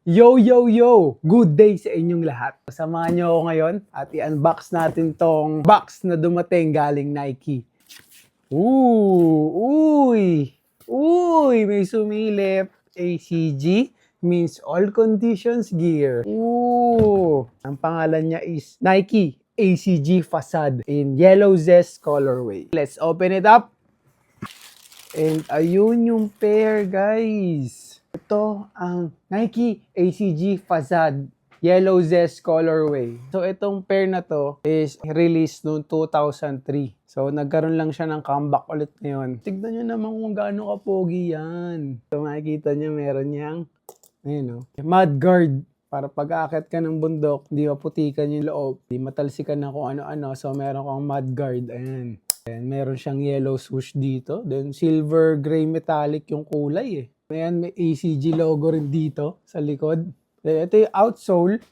Yo, yo, yo! Good day sa inyong lahat. Samahan niyo ako ngayon at i-unbox natin tong box na dumating galing Nike. Uy! Uy! May sumilip. ACG means All Conditions Gear. Ang pangalan niya is Nike ACG Facade in Yellow Zest colorway. Let's open it up. And ayun yung pair, guys. Ito ang Nike ACG Facade Yellow Zest colorway. So itong pair na to is released noong 2003. So nagkaroon lang siya ng comeback ulit ngayon. Tignan nyo naman kung gaano kapogi yan. So makikita nyo meron niyang mud guard. Para pag-aakit ka ng bundok, di maputikan yung loob, di matalsikan na kung ano-ano. So meron kang mud guard. Ayan. And meron siyang yellow swoosh dito. Then silver gray metallic yung kulay eh. Ayan, may ACG logo rin dito sa likod. Then ito yung outsole.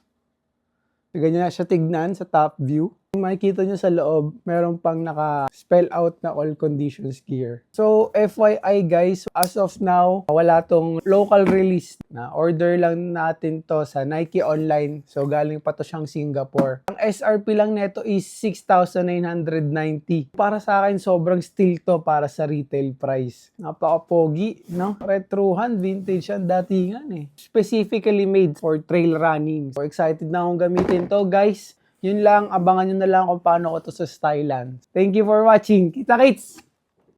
Ganyan na siya tignan sa top view. Kung makikita nyo sa loob, meron pang naka-spell out na All Conditions Gear. So, FYI guys, as of now, wala tong local release na. Order lang natin to sa Nike Online. So, galing pa to siyang Singapore. Ang SRP lang neto is 6,990. Para sa akin, sobrang steal to para sa retail price. Napaka-pogi, no? Retrohan, vintage ang datingan eh. Specifically made for trail running. So, excited na akong gamitin to guys. Yun lang, abangan nyo na lang kung paano ko to sa stylan. Thank you for watching. Kita-kits!